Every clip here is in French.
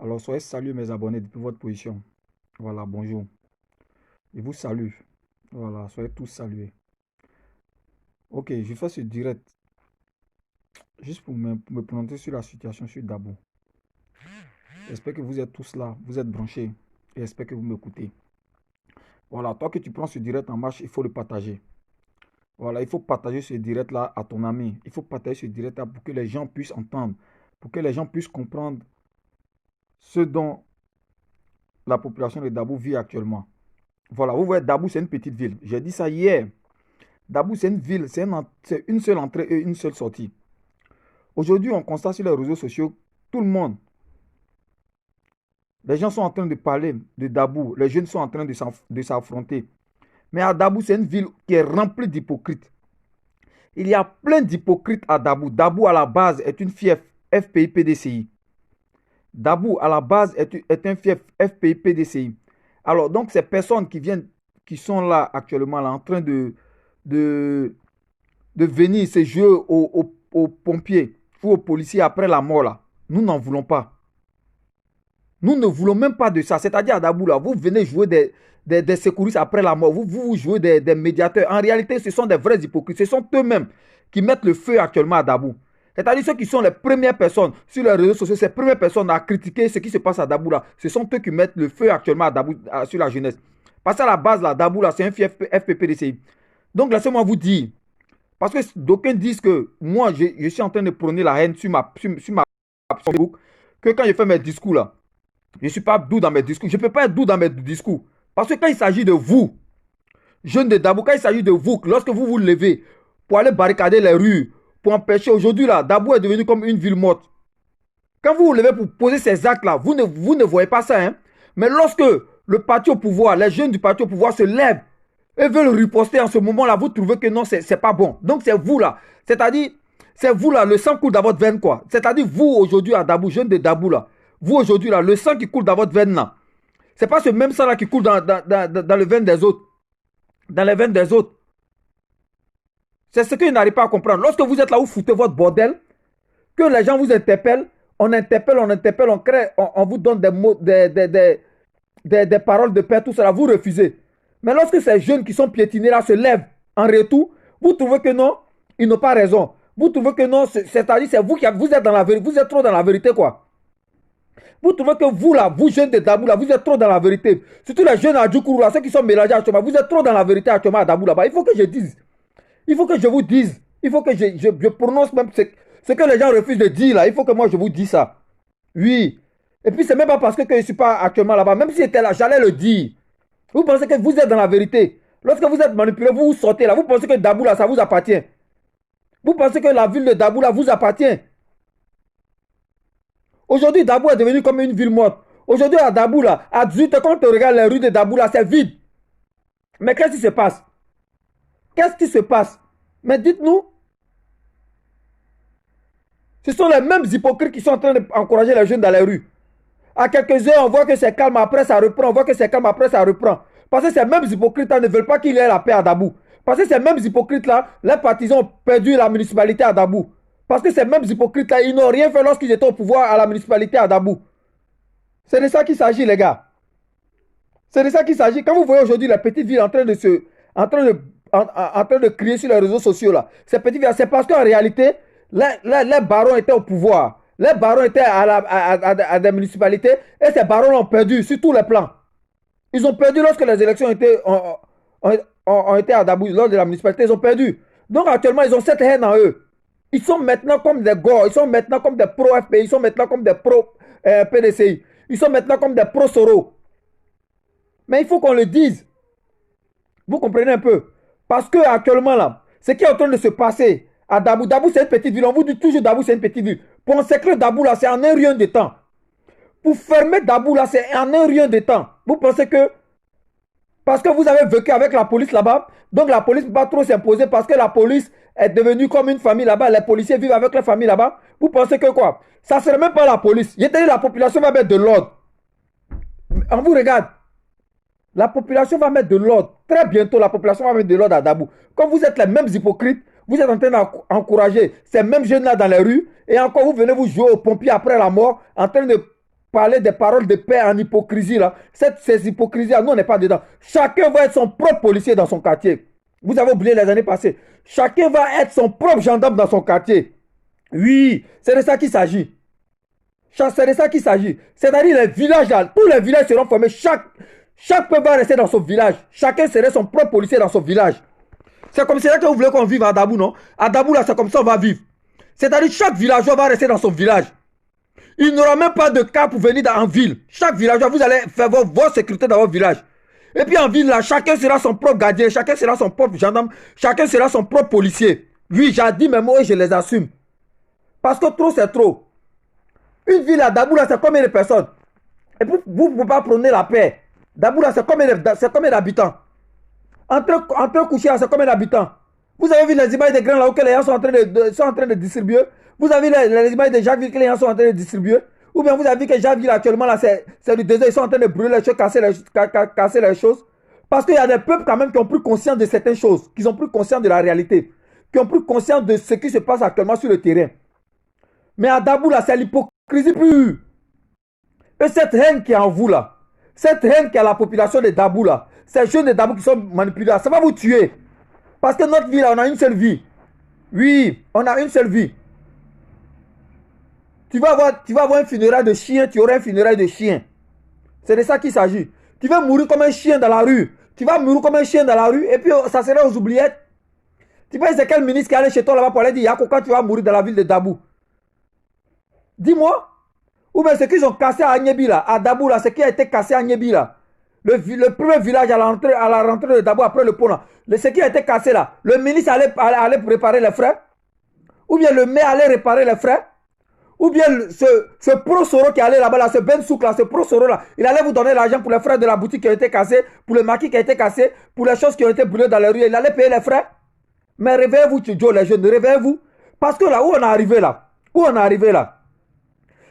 Alors, soyez salués mes abonnés depuis votre position. Voilà, bonjour. Je vous salue. Voilà, soyez tous salués. Ok, je fais ce direct juste pour me prononcer sur la situation sur Dabo. J'espère que vous êtes tous là, vous êtes branchés et j'espère que vous m'écoutez. Voilà, toi que tu prends ce direct en marche, il faut le partager. Voilà, il faut partager ce direct là à ton ami. Il faut partager ce direct là pour que les gens puissent entendre, pour que les gens puissent comprendre ce dont la population de Dabo vit actuellement. Voilà, vous voyez, Dabo, c'est une petite ville. J'ai dit ça hier. Dabou, c'est une ville, c'est une seule entrée et une seule sortie. Aujourd'hui, on constate sur les réseaux sociaux, tout le monde, les gens sont en train de parler de Dabou, les jeunes sont en train de s'affronter. Mais à Dabou, c'est une ville qui est remplie d'hypocrites. Il y a plein d'hypocrites à Dabou. Dabou, à la base, est une fief FPI-PDCI. Dabou, à la base, est un fief FPI-PDCI. Alors, donc, ces personnes qui viennent, qui sont là actuellement, là, en train de, de venir se jouer aux pompiers ou aux policiers après la mort, là, nous n'en voulons pas. Nous ne voulons même pas de ça. C'est-à-dire, à Dabou, là, vous venez jouer des secouristes après la mort. Vous jouez des médiateurs. En réalité, ce sont des vrais hypocrites. Ce sont eux-mêmes qui mettent le feu actuellement à Dabou. C'est-à-dire ceux qui sont les premières personnes sur les réseaux sociaux, ces premières personnes à critiquer ce qui se passe à Dabou, là, ce sont eux qui mettent le feu actuellement à Dabou, sur la jeunesse. Parce qu'à la base, là, Dabou, là, c'est un fief FPPDCI. Donc, laissez-moi vous dire, parce que d'aucuns disent que moi, je suis en train de prôner la haine sur ma Facebook, que quand je fais mes discours là, je ne suis pas doux dans mes discours. Je ne peux pas être doux dans mes discours. Parce que quand il s'agit de vous, jeunes de Dabou, quand il s'agit de vous, lorsque vous vous levez pour aller barricader les rues, pour empêcher, aujourd'hui là, Dabou est devenu comme une ville morte. Quand vous vous levez pour poser ces actes-là, vous ne voyez pas ça. Hein? Mais lorsque le parti au pouvoir, les jeunes du parti au pouvoir se lèvent et veulent riposter en ce moment-là, vous trouvez que non, c'est pas bon. Donc c'est vous là. C'est-à-dire, c'est vous là, le sang coule dans votre veine quoi. C'est-à-dire, vous aujourd'hui à Dabou, jeunes de Dabou là, vous aujourd'hui là, le sang qui coule dans votre veine là, c'est pas ce même sang là qui coule dans le veine des autres. Dans les veines des autres. C'est ce qu'ils n'arrivent pas à comprendre. Lorsque vous êtes là, vous foutez votre bordel, que les gens vous interpellent, on interpelle, on crée, on vous donne des mots, des paroles de paix, tout cela, vous refusez. Mais lorsque ces jeunes qui sont piétinés là se lèvent en retour, vous trouvez que non, ils n'ont pas raison. Vous trouvez que non, c'est-à-dire c'est vous qui vous êtes dans la vérité, vous êtes trop dans la vérité quoi. Vous trouvez que vous là, vous jeunes de Dabou là, vous êtes trop dans la vérité. Surtout les jeunes à Djoukourou là, ceux qui sont mélangés actuellement, vous êtes trop dans la vérité actuellement à Dabou là-bas. Il faut que je dise. Il faut que je vous dise. Il faut que je prononce même ce que les gens refusent de dire là. Il faut que moi je vous dise ça. Oui. Et puis c'est même pas parce que je ne suis pas actuellement là-bas. Même si j'étais là, j'allais le dire. Vous pensez que vous êtes dans la vérité. Lorsque vous êtes manipulé, vous vous sortez là. Vous pensez que Dabou là, ça vous appartient. Vous pensez que la ville de Dabou là vous appartient. Aujourd'hui, Dabou est devenu comme une ville morte. Aujourd'hui, à Dabou là, à 18 h, quand on regarde les rues de Dabou là, c'est vide. Mais qu'est-ce qui se passe? Qu'est-ce qui se passe? Mais dites-nous, ce sont les mêmes hypocrites qui sont en train d'encourager les jeunes dans les rues. À quelques heures, on voit que c'est calme, après ça reprend. On voit que c'est calme, après ça reprend. Parce que ces mêmes hypocrites-là ne veulent pas qu'il y ait la paix à Dabou. Parce que ces mêmes hypocrites-là, les partisans ont perdu la municipalité à Dabou. Parce que ces mêmes hypocrites-là, ils n'ont rien fait lorsqu'ils étaient au pouvoir à la municipalité à Dabou. C'est de ça qu'il s'agit, les gars. C'est de ça qu'il s'agit. Quand vous voyez aujourd'hui la petite ville en train de se, en train de crier sur les réseaux sociaux là, ces petites villes, c'est parce qu'en réalité, les barons étaient au pouvoir. Les barons étaient à des municipalités et ces barons ont perdu sur tous les plans. Ils ont perdu lorsque les élections ont été à Dabou, lors de la municipalité, ils ont perdu. Donc actuellement, ils ont cette haine en eux. Ils sont maintenant comme des gars, ils sont maintenant comme des pro-FPI, ils sont maintenant comme des pro-PDCI, ils sont maintenant comme des pro-Soro. Mais il faut qu'on le dise. Vous comprenez un peu? Parce que actuellement là, ce qui est en train de se passer à Dabou, Dabou c'est une petite ville. On vous dit toujours Dabou c'est une petite ville. Pour encercler Dabou là, c'est en un rien de temps. Pour fermer Dabou là, c'est en un rien de temps. Vous pensez que parce que vous avez vécu avec la police là-bas, donc la police ne peut pas trop s'imposer parce que la police est devenue comme une famille là-bas. Les policiers vivent avec la famille là-bas. Vous pensez que quoi? Ça ne serait même pas la police. Il la population va mettre de l'ordre. On vous regarde. La population va mettre de l'ordre. Très bientôt, la population va mettre de l'ordre à Dabou. Comme vous êtes les mêmes hypocrites, vous êtes en train d'encourager ces mêmes jeunes-là dans les rues, et encore vous venez vous jouer aux pompiers après la mort, en train de parler des paroles de paix en hypocrisie, là, ces hypocrisies-là, nous, on n'est pas dedans. Chacun va être son propre policier dans son quartier. Vous avez oublié les années passées. Chacun va être son propre gendarme dans son quartier. Oui, c'est de ça qu'il s'agit. C'est de ça qu'il s'agit. C'est-à-dire les villages, là, tous les villages seront formés. Chaque peuple va rester dans son village. Chacun serait son propre policier dans son village. C'est comme ça que vous voulez qu'on vive à Dabou, non? À Dabou, là, c'est comme ça qu'on va vivre. C'est-à-dire chaque villageois va rester dans son village. Il n'y aura même pas de cas pour venir en ville. Chaque villageois, vous allez faire votre sécurité dans votre village. Et puis en ville, là, chacun sera son propre gardien, chacun sera son propre gendarme, chacun sera son propre policier. Oui, j'ai dit mes mots et je les assume. Parce que trop, c'est trop. Une ville à Dabou, là, c'est combien de personnes? Et puis, vous ne pouvez pas prôner la paix. Dabou, là, c'est combien d'habitants? Entre coucher, c'est combien d'habitants? Vous avez vu les images des grains là-haut que les gens sont en train de distribuer? Vous avez vu les images de Jacquesville que les gens sont en train de distribuer? Ou bien vous avez vu que Jacquesville actuellement là, c'est du désert, ils sont en train de brûler les choses, casser les choses? Parce qu'il y a des peuples quand même qui ont pris conscience de certaines choses, qui ont pris conscience de la réalité, qui ont pris conscience de ce qui se passe actuellement sur le terrain. Mais à Dabou là, c'est l'hypocrisie pure. Et cette haine qui est en vous là, cette haine qui est à la population de Dabou là, ces jeunes de Dabou qui sont manipulés là, ça va vous tuer. Parce que notre vie là, on a une seule vie. Oui, on a une seule vie. Tu vas avoir un funérail de chien, tu auras un funérail de chien. C'est de ça qu'il s'agit. Tu vas mourir comme un chien dans la rue. Tu vas mourir comme un chien dans la rue et puis ça sera aux oubliettes. Tu penses c'est quel ministre qui allait chez toi là-bas pour aller dire Yako quand tu vas mourir dans la ville de Dabou? Dis-moi. Ou bien ce qu'ils ont cassé à Agnebi là, à Dabou là, ce qui a été cassé à Agnebi là. Le premier village à la rentrée de Dabou après le pont là. Ce qui a été cassé là. Le ministre allait préparer les frais. Ou bien le maire allait réparer les frais. Ou bien ce pro-soro qui allait là-bas, là, ce Ben Souk là, ce pro-soro là, il allait vous donner l'argent pour les frais de la boutique qui a été cassé, pour le maquis qui a été cassé, pour les choses qui ont été brûlées dans les rues. Il allait payer les frais. Mais réveillez-vous, Joe, les jeunes, réveillez-vous. Parce que là, où on est arrivé là,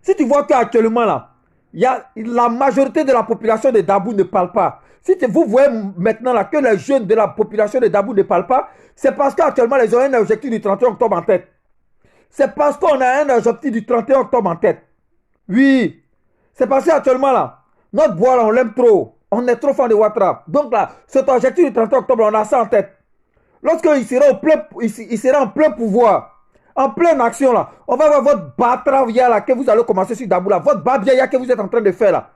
si tu vois qu'actuellement là, la majorité de la population de Dabou ne parle pas. Si vous voyez maintenant là que les jeunes de la population de Dabou ne parlent pas, c'est parce qu'actuellement ils ont un objectif du 31 octobre en tête. C'est parce qu'on a un objectif du 31 octobre en tête. Oui. C'est parce qu'actuellement là, notre bois là, on l'aime trop. On est trop fan de Ouattara. Donc là, cet objectif du 31 octobre, on a ça en tête. Lorsqu'il sera en plein pouvoir, en pleine action là, on va voir votre batravia là que vous allez commencer sur Dabou là, votre babia que vous êtes en train de faire là.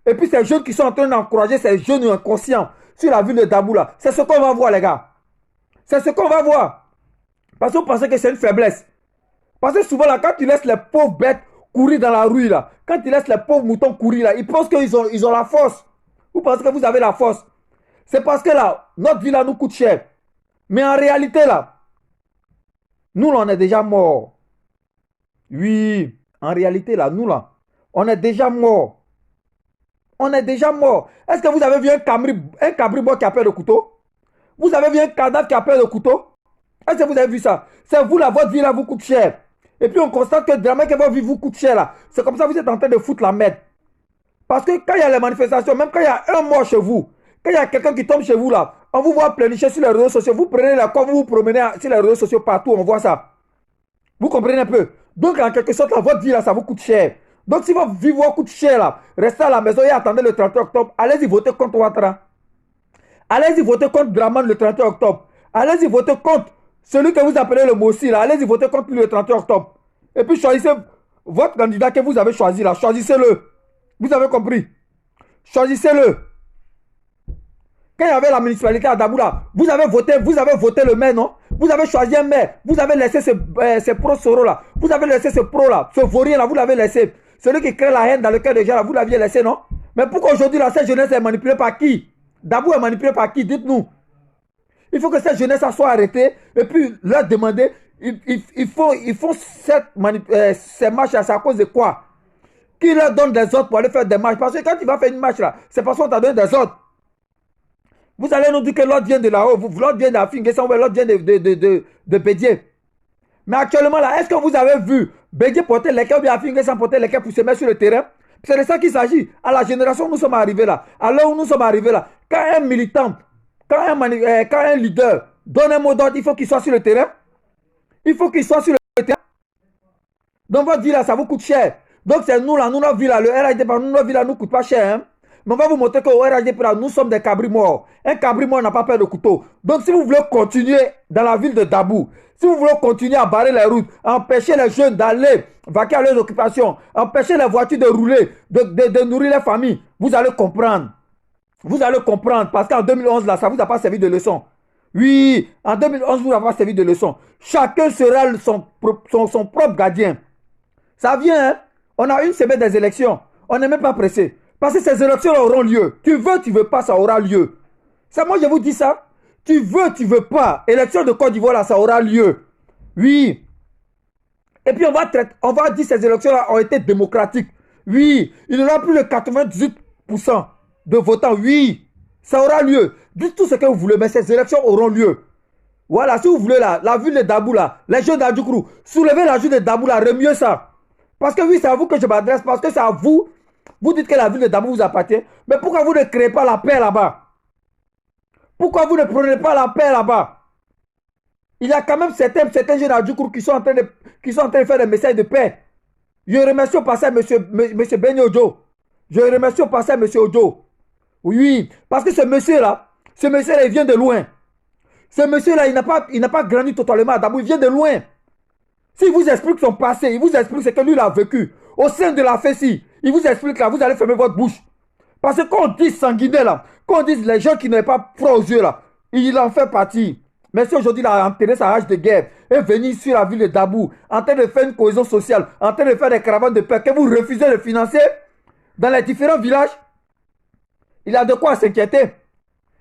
Et puis ces jeunes qui sont en train d'encourager ces jeunes inconscients sur la ville de Dabou là, c'est ce qu'on va voir les gars. C'est ce qu'on va voir. Parce que vous pensez que c'est une faiblesse. Parce que souvent là, quand tu laisses les pauvres bêtes courir dans la rue là, quand tu laisses les pauvres moutons courir là, ils pensent qu'ils ont la force. Vous pensez que vous avez la force. C'est parce que là, notre vie là nous coûte cher. Mais en réalité là, nous là, on est déjà morts. Oui, en réalité là, nous là, on est déjà morts. On est déjà morts. Est-ce que vous avez vu un cabribor qui a peur de couteau? Vous avez vu un cadavre qui a peur de couteau? Est-ce que vous avez vu ça? C'est vous là, votre vie là vous coûte cher. Et puis on constate que vraiment que votre vie vous coûte cher là. C'est comme ça que vous êtes en train de foutre la merde. Parce que quand il y a les manifestations, même quand il y a un mort chez vous, quand il y a quelqu'un qui tombe chez vous là, on vous voit pleurnicher sur les réseaux sociaux. Vous prenez la quoi, vous vous promenez sur les réseaux sociaux partout, on voit ça. Vous comprenez un peu? Donc en quelque sorte, là, votre vie là, ça vous coûte cher. Donc si votre vie vous coûte cher là, restez à la maison et attendez le 31 octobre. Allez-y voter contre Ouattara. Allez-y voter contre Draman le 31 octobre. Allez-y voter contre celui que vous appelez le Mossi là. Allez-y voter contre lui le 31 octobre. Et puis choisissez votre candidat que vous avez choisi là. Choisissez-le. Vous avez compris? Choisissez-le. Quand il y avait la municipalité à Dabou là, vous avez voté le maire, non? Vous avez choisi un maire. Vous avez laissé ce pro-soro là. Vous avez laissé ce pro là. Ce vaurien là, vous l'avez laissé. Celui qui crée la haine dans le cœur des gens là, vous l'aviez laissé, non? Mais pourquoi aujourd'hui là, cette jeunesse est manipulée par qui? Dabou est manipulée par qui? Dites-nous. Il faut que cette jeunesse soit arrêtée et puis leur demander, ils font ces marches là, c'est à cause de quoi? Qui leur donne des ordres pour aller faire des marches? Parce que quand tu vas faire une marche là, c'est parce qu'on t'a donné des ordres. Vous allez nous dire que l'autre vient de là-haut, l'autre vient d'Afingessa, l'autre vient de Bédié. Mais actuellement là, est-ce que vous avez vu Bédié porter les cœurs ou bien Afingessa porter les cœurs pour se mettre sur le terrain? C'est de ça qu'il s'agit. À la génération où nous sommes arrivés là, à l'heure où nous sommes arrivés là, quand un militant, quand un leader donne un mot d'ordre, il faut qu'il soit sur le terrain. Il faut qu'il soit sur le terrain. Donc votre vie là, ça vous coûte cher. Donc c'est nous là, nous, notre vie là, le RHDP, nous, notre vie là, nous coûte pas cher. Hein? Mais on va vous montrer qu'au RHDP là, nous sommes des cabris morts. Un cabri mort n'a pas peur de couteau. Donc si vous voulez continuer dans la ville de Dabou, si vous voulez continuer à barrer les routes, empêcher les jeunes d'aller vaquer à leurs occupations, empêcher les voitures de rouler, de nourrir les familles, vous allez comprendre. Vous allez comprendre parce qu'en 2011 là, ça ne vous a pas servi de leçon. Oui, en 2011, vous n'avez pas servi de leçon. Chacun sera son propre gardien. Ça vient, hein? On a une semaine des élections. On n'est même pas pressé. Parce que ces élections auront lieu. Tu veux pas, ça aura lieu. C'est moi, je vous dis ça. Tu veux pas. Élection de Côte d'Ivoire, là, ça aura lieu. Oui. Et puis, on va dire que ces élections-là ont été démocratiques. Oui. Il y aura plus de 98% de votants. Oui. Ça aura lieu. Dites tout ce que vous voulez, mais ces élections auront lieu. Voilà, si vous voulez la ville de Dabou, là, les jeunes d'Adjoukrou, soulevez la ville de Dabou, là, remuez ça. Parce que oui, c'est à vous que je m'adresse, parce que c'est à vous. Vous dites que la ville de Dabou vous appartient. Mais pourquoi vous ne créez pas la paix là-bas? Pourquoi vous ne prenez pas la paix là-bas? Il y a quand même certains jeunes d'Adjoukrou qui sont en train de faire des messages de paix. Je remercie au passé M. Benny Ojo. Je remercie au passé M. Ojo. Oui, parce que ce monsieur-là, il vient de loin. Ce monsieur-là, il n'a pas grandi totalement à Dabou, il vient de loin. S'il vous explique son passé, il vous explique ce que lui a vécu, au sein de la FESI, il vous explique là, vous allez fermer votre bouche. Parce que quand on dit sanguinaire là, quand on dit les gens qui n'ont pas froid aux yeux là, il en fait partie. Mais si aujourd'hui il a enterré sa rage de guerre et venir sur la ville de Dabou, en train de faire une cohésion sociale, en train de faire des caravanes de paix que vous refusez de financer dans les différents villages, il y a de quoi s'inquiéter.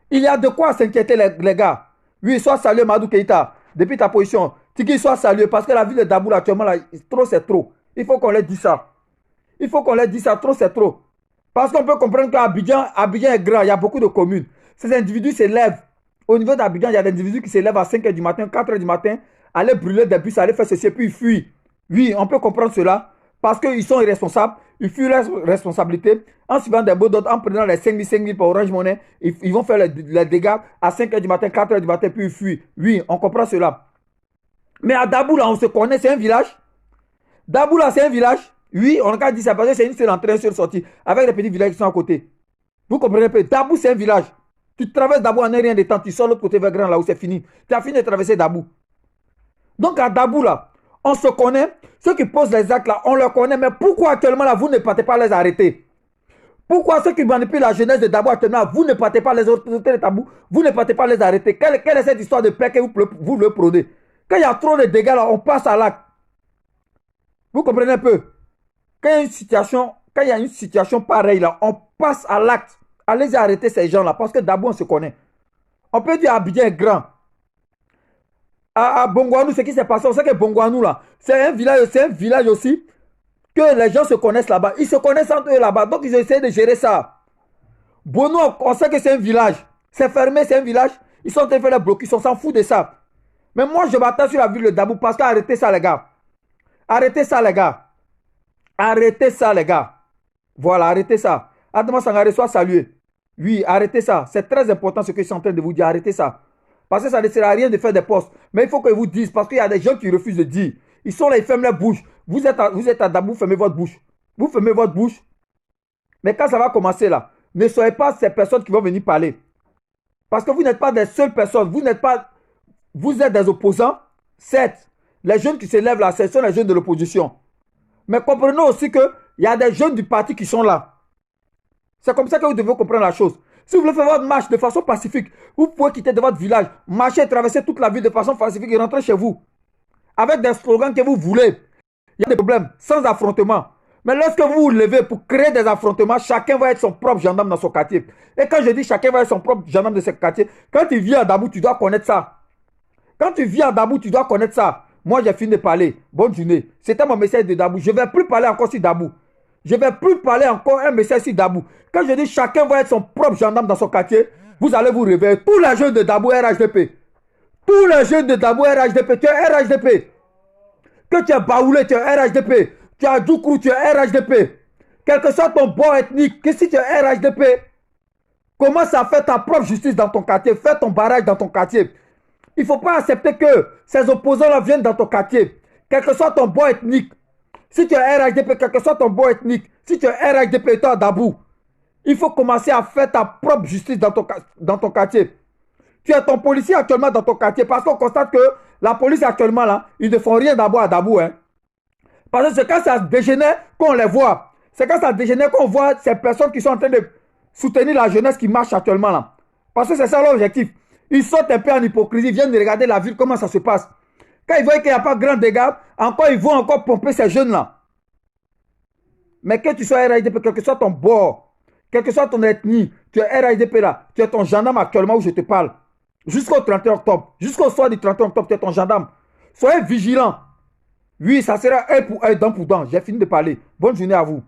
Il y a de quoi s'inquiéter les gars. Oui, sois salué Madou Keïta, depuis ta position. Tiki, sois salué parce que la ville de Dabou actuellement, là, trop c'est trop. Il faut qu'on leur dise ça. Il faut qu'on leur dise ça, trop c'est trop. Parce qu'on peut comprendre qu'Abidjan est grand, il y a beaucoup de communes. Ces individus se lèvent. Au niveau d'Abidjan, il y a des individus qui se lèvent à 5h du matin, 4h du matin, aller brûler des bus, aller faire ceci, puis ils fuient. Oui, on peut comprendre cela. Parce qu'ils sont irresponsables, ils fuient leurs responsabilités. En suivant des mots d'autres, en prenant les 5 000 pour Orange Money, ils vont faire les dégâts à 5h du matin, 4h du matin, puis ils fuient. Oui, on comprend cela. Mais à Dabou, là, on se connaît, c'est un village. Dabou, là, c'est un village. Oui, on a dit ça parce que c'est une seule entrée, une seule sortie, avec les petits villages qui sont à côté. Vous comprenez un peu? Dabou, c'est un village. Tu traverses Dabou en un rien de temps, tu sors l'autre côté vers Grand, là où c'est fini. Tu as fini de traverser Dabou. Donc à Dabou, là, on se connaît. Ceux qui posent les actes, là, on les connaît. Mais pourquoi actuellement, là, vous ne partez pas les arrêter? Pourquoi ceux qui manipulent la jeunesse de Dabou actuellement, vous ne partez pas les autorités de Dabou, vous ne partez pas les arrêter? Quelle est cette histoire de paix que vous le prenez? Quand il y a trop de dégâts, là, on passe à l'acte. Vous comprenez un peu? Quand il y a une situation pareille, là, on passe à l'acte. Allez arrêter ces gens-là, parce que Dabou, on se connaît. On peut dire Abidjan est grand. À Bongouanou, ce qui s'est passé, on sait que Bongouanou, là, c'est un village aussi, que les gens se connaissent là-bas. Ils se connaissent entre eux là-bas, donc ils essaient de gérer ça. Bono, on sait que c'est un village. C'est fermé, c'est un village. Ils sont en train de faire les blocus, on s'en fout de ça. Mais moi, je m'attends sur la ville de Dabou parce qu'arrêtez ça, les gars. Arrêtez ça, les gars. Arrêtez ça, les gars. Voilà, arrêtez ça. Adama Sangare, soit salué. Oui, arrêtez ça. C'est très important ce que je suis en train de vous dire. Arrêtez ça. Parce que ça ne sert à rien de faire des postes. Mais il faut qu'ils vous disent, parce qu'il y a des gens qui refusent de dire. Ils sont là, ils ferment leur bouche. Vous êtes à Dabou, fermez votre bouche. Vous fermez votre bouche. Mais quand ça va commencer là, ne soyez pas ces personnes qui vont venir parler. Parce que vous n'êtes pas des seules personnes. Vous êtes des opposants. Certes, les jeunes qui se lèvent là, ce sont les jeunes de l'opposition. Mais comprenez aussi qu'il y a des jeunes du parti qui sont là. C'est comme ça que vous devez comprendre la chose. Si vous voulez faire votre marche de façon pacifique, vous pouvez quitter de votre village, marcher et traverser toute la ville de façon pacifique et rentrer chez vous. Avec des slogans que vous voulez. Il y a des problèmes, sans affrontement. Mais lorsque vous vous levez pour créer des affrontements, chacun va être son propre gendarme dans son quartier. Et quand je dis chacun va être son propre gendarme de ce quartier, quand tu viens à Dabou, tu dois connaître ça. Quand tu viens à Dabou, tu dois connaître ça. Moi, j'ai fini de parler. Bonne journée. C'était mon message de Dabou. Je ne vais plus parler encore sur Dabou. Je ne vais plus parler encore un message sur Dabou. Quand je dis chacun va être son propre gendarme dans son quartier, vous allez vous réveiller. Tous les jeunes de Dabou RHDP. Tous les jeunes de Dabou RHDP. Tu es RHDP. Que tu es Baoulé, tu es RHDP. Tu es Djoukrou, tu es RHDP. Quel que soit ton bord ethnique, que si tu es RHDP, commence à faire ta propre justice dans ton quartier. Fais ton barrage dans ton quartier. Il ne faut pas accepter que ces opposants-là viennent dans ton quartier. Quel que soit ton bord ethnique, Si tu es RHDP, quel que soit ton bord ethnique, si tu es RHDP et toi Dabou, il faut commencer à faire ta propre justice dans ton quartier. Tu as ton policier actuellement dans ton quartier parce qu'on constate que la police actuellement, là, ils ne font rien d'abord à Dabou. Hein. Parce que c'est quand ça dégénère qu'on les voit. C'est quand ça dégénère qu'on voit ces personnes qui sont en train de soutenir la jeunesse qui marche actuellement là. Parce que c'est ça l'objectif. Ils sortent un peu en hypocrisie, viennent de regarder la ville, comment ça se passe. Quand ils voient qu'il n'y a pas grand dégâts, encore ils vont encore pomper ces jeunes-là. Mais que tu sois RIDP, quel que soit ton bord, quelle que soit ton ethnie, tu es RIDP là, tu es ton gendarme actuellement où je te parle. Jusqu'au 31 octobre, jusqu'au soir du 31 octobre, tu es ton gendarme. Soyez vigilants. Oui, ça sera œil pour œil, dent pour dent. J'ai fini de parler. Bonne journée à vous.